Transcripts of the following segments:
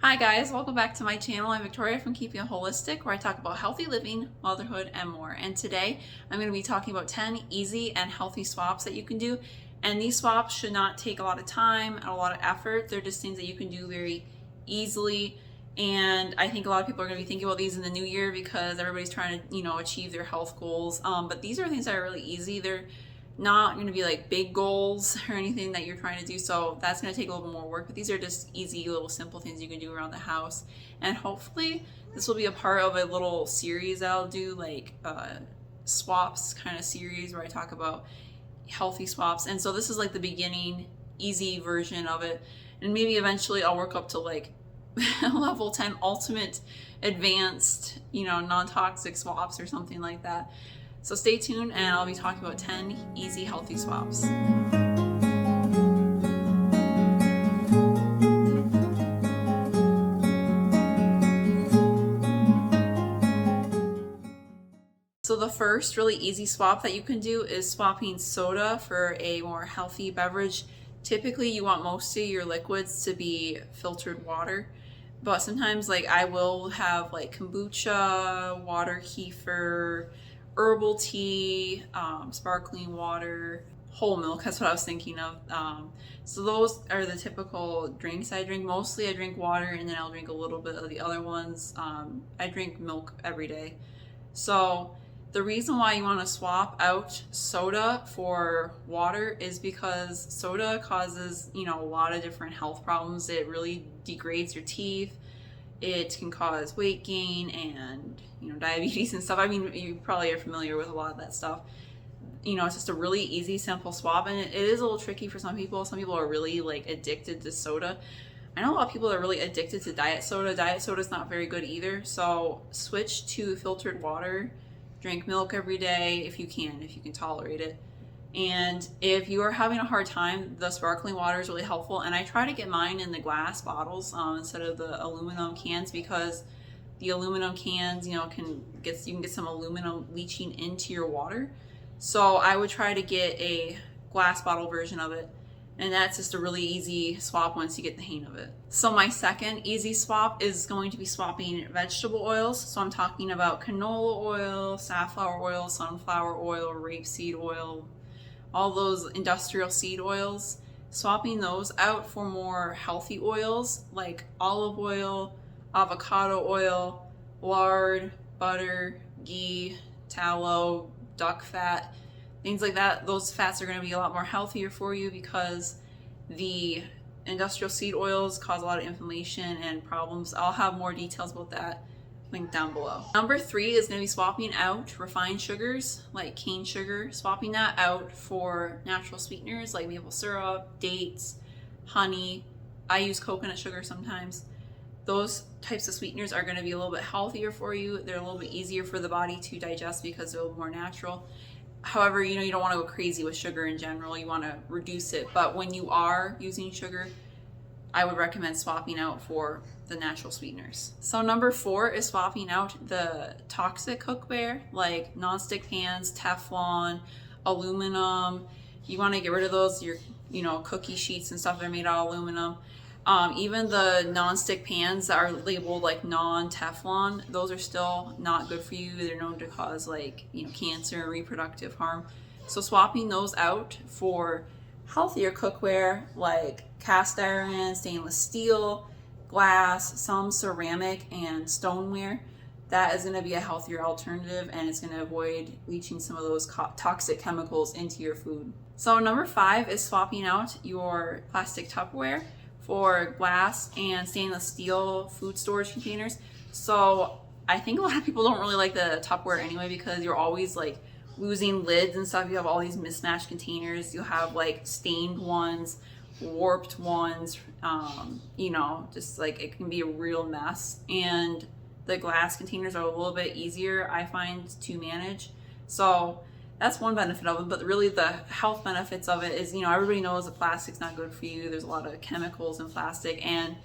Hi guys, welcome back to my channel. I'm Victoria from Keeping It Holistic, where I talk about healthy living, motherhood, and more. And today I'm going to be talking about 10 easy and healthy swaps that you can do. And these swaps should not take a lot of time and a lot of effort. They're just things that you can do very easily. And I think a lot of people are going to be thinking about these in the new year because everybody's trying to, achieve their health goals. But these are things that are really easy. They're not going to be like big goals or anything that you're trying to do, so that's going to take a little more work, but these are just easy little simple things you can do around the house. And hopefully this will be a part of a little series that I'll do, like swaps kind of series where I talk about healthy swaps. And so this is like the beginning easy version of it, and maybe eventually I'll work up to like level 10 ultimate advanced non-toxic swaps or something like that. So stay tuned and I'll be talking about 10 easy healthy swaps. So the first really easy swap that you can do is swapping soda for a more healthy beverage. Typically you want most of your liquids to be filtered water, but sometimes like I will have like kombucha, water kefir, herbal tea, sparkling water, whole milk. That's what I was thinking of. So those are the typical drinks I drink. Mostly I drink water, and then I'll drink a little bit of the other ones. I drink milk every day. So the reason why you want to swap out soda for water is because soda causes, a lot of different health problems. It really degrades your teeth. It can cause weight gain and diabetes and stuff. I mean, you probably are familiar with a lot of that stuff. It's just a really easy, simple swap, and it is a little tricky for some people. Some people are really like addicted to soda. I know a lot of people are really addicted to diet soda. Diet soda is not very good either. So switch to filtered water. Drink milk every day if you can tolerate it. And if you are having a hard time, the sparkling water is really helpful. And I try to get mine in the glass bottles instead of the aluminum cans, because the aluminum cans, you can get some aluminum leaching into your water. So I would try to get a glass bottle version of it. And that's just a really easy swap once you get the hang of it. So my second easy swap is going to be swapping vegetable oils. So I'm talking about canola oil, safflower oil, sunflower oil, rapeseed oil, all those industrial seed oils. Swapping those out for more healthy oils like olive oil, avocado oil, lard, butter, ghee, tallow, duck fat, things like that. Those fats are going to be a lot more healthier for you because the industrial seed oils cause a lot of inflammation and problems. I'll have more details about that linked down below. Number 3 is going to be swapping out refined sugars like cane sugar, swapping that out for natural sweeteners like maple syrup, dates, honey. I use coconut sugar sometimes. Those types of sweeteners are going to be a little bit healthier for you. They're a little bit easier for the body to digest because they're a little more natural. However, you don't want to go crazy with sugar in general. You want to reduce it. But when you are using sugar, I would recommend swapping out for the natural sweeteners. So number 4 is swapping out the toxic cookware like nonstick pans, Teflon, aluminum. You want to get rid of those. Your cookie sheets and stuff that are made out of aluminum. Even the non-stick pans that are labeled like non-Teflon, those are still not good for you. They're known to cause like cancer and reproductive harm. So swapping those out for healthier cookware like cast iron, stainless steel, glass, some ceramic, and stoneware, that is going to be a healthier alternative, and it's going to avoid leaching some of those toxic chemicals into your food. So number 5 is swapping out your plastic Tupperware for glass and stainless steel food storage containers. So I think a lot of people don't really like the Tupperware anyway, because you're always like losing lids and stuff. You have all these mismatched containers. You have like stained ones, warped ones, just like it can be a real mess. And the glass containers are a little bit easier, I find, to manage. So that's one benefit of it, but really the health benefits of it is, everybody knows that plastic's not good for you. There's a lot of chemicals in plastic, and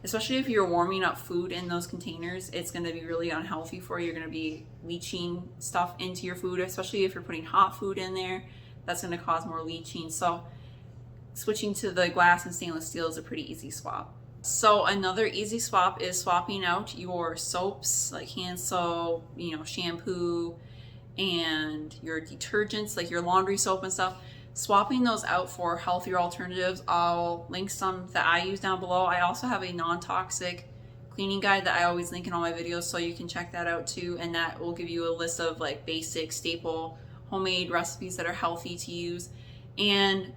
especially if you're warming up food in those containers, it's going to be really unhealthy for you. You're going to be leaching stuff into your food, especially if you're putting hot food in there. That's going to cause more leaching. So switching to the glass and stainless steel is a pretty easy swap. So another easy swap is swapping out your soaps, like hand soap, shampoo, and your detergents, like your laundry soap and stuff. Swapping those out for healthier alternatives. I'll link some that I use down below. I also have a non-toxic cleaning guide that I always link in all my videos, so you can check that out too, and that will give you a list of like basic staple homemade recipes that are healthy to use. And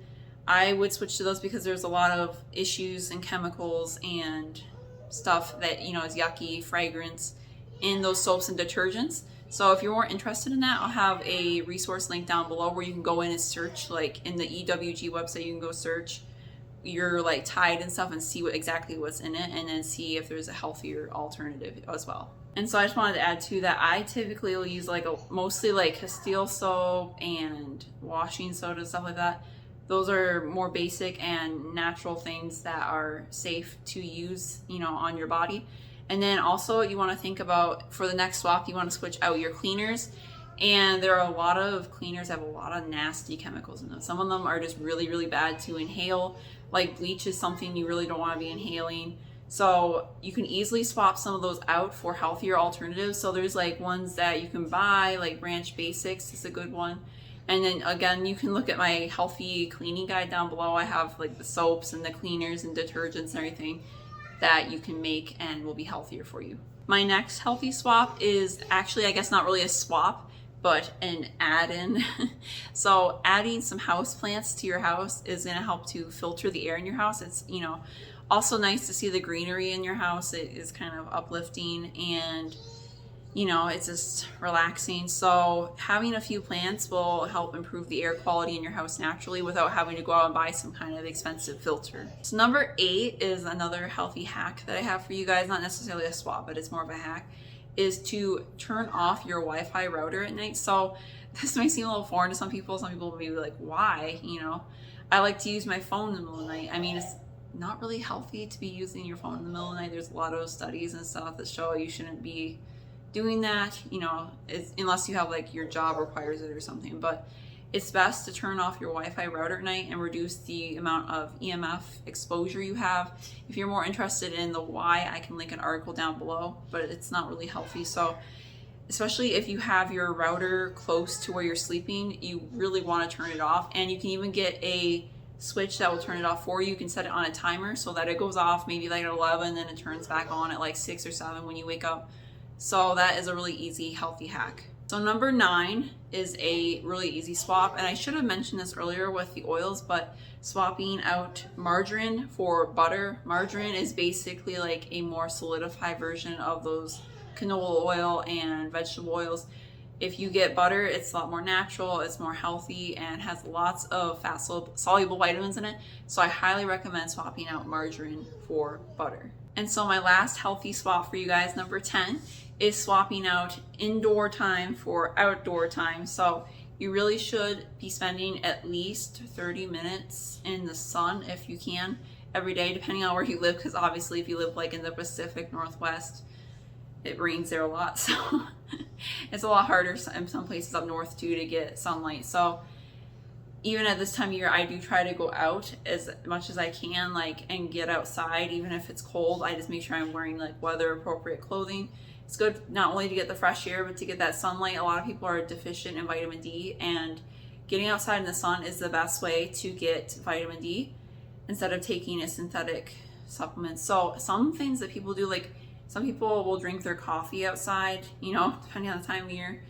I would switch to those because there's a lot of issues and chemicals and stuff that is yucky, fragrance in those soaps and detergents. So if you're more interested in that, I'll have a resource link down below where you can go in and search, like in the EWG website, you can go search your like Tide and stuff and see exactly what's in it, and then see if there's a healthier alternative as well. And so I just wanted to add too that I typically will use mostly like Castile soap and washing soda and stuff like that. Those are more basic and natural things that are safe to use, on your body. And then also you want to think about, for the next swap, you want to switch out your cleaners. And there are a lot of cleaners that have a lot of nasty chemicals in them. Some of them are just really, really bad to inhale. Like bleach is something you really don't want to be inhaling. So you can easily swap some of those out for healthier alternatives. So there's like ones that you can buy, like Ranch Basics is a good one. And then again, you can look at my healthy cleaning guide down below. I have like the soaps and the cleaners and detergents and everything that you can make and will be healthier for you. My next healthy swap is actually, I guess not really a swap, but an add-in. So adding some house plants to your house is going to help to filter the air in your house. It's, also nice to see the greenery in your house. It is kind of uplifting, and it's just relaxing. So having a few plants will help improve the air quality in your house naturally without having to go out and buy some kind of expensive filter. So number 8 is another healthy hack that I have for you guys, not necessarily a swap, but it's more of a hack, is to turn off your Wi-Fi router at night. So this may seem a little foreign to some people. Some people will be like, why? I like to use my phone in the middle of the night. I mean, it's not really healthy to be using your phone in the middle of the night. There's a lot of studies and stuff that show you shouldn't be doing that, unless you have like your job requires it or something. But it's best to turn off your Wi-Fi router at night and reduce the amount of EMF exposure you have. If you're more interested in the why, I can link an article down below, but it's not really healthy. So especially if you have your router close to where you're sleeping, you really want to turn it off. And you can even get a switch that will turn it off for you. You can set it on a timer so that it goes off maybe like at 11, then it turns back on at like 6 or 7 when you wake up. So that is a really easy, healthy hack. So number 9 is a really easy swap, and I should have mentioned this earlier with the oils, but swapping out margarine for butter. Margarine is basically like a more solidified version of those canola oil and vegetable oils. If you get butter, it's a lot more natural, it's more healthy, and has lots of fat-soluble vitamins in it. So I highly recommend swapping out margarine for butter. And so my last healthy swap for you guys, number 10, is swapping out indoor time for outdoor time. So you really should be spending at least 30 minutes in the sun if you can every day, depending on where you live, because obviously if you live like in the Pacific Northwest, it rains there a lot. So it's a lot harder in some places up north too to get sunlight. So even at this time of year, I do try to go out as much as I can, and get outside, even if it's cold. I just make sure I'm wearing weather appropriate clothing. It's good not only to get the fresh air, but to get that sunlight. A lot of people are deficient in vitamin D, and getting outside in the sun is the best way to get vitamin D instead of taking a synthetic supplement. So some things that people do, some people will drink their coffee outside, depending on the time of year.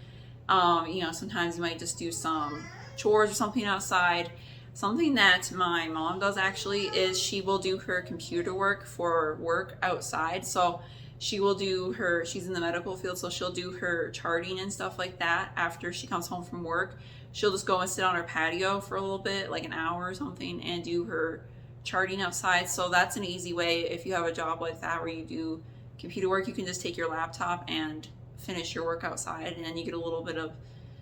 Sometimes you might just do some chores or something outside. Something that my mom does actually is she will do her computer work for work outside. So she will do she's in the medical field, so she'll do her charting and stuff like that after she comes home from work. She'll just go and sit on her patio for a little bit, like an hour or something, and do her charting outside. So that's an easy way. If you have a job like that where you do computer work, you can just take your laptop and finish your work outside, and then you get a little bit of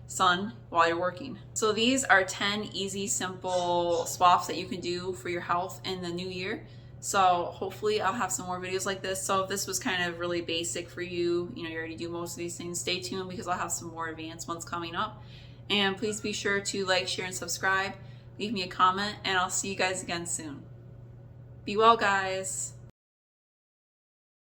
sun while you're working. So these are 10 easy, simple swaps that you can do for your health in the new year. So hopefully I'll have some more videos like this. So if this was kind of really basic for you, you already do most of these things, stay tuned because I'll have some more advanced ones coming up. And please be sure to like, share, and subscribe. Leave me a comment, and I'll see you guys again soon. Be well, guys.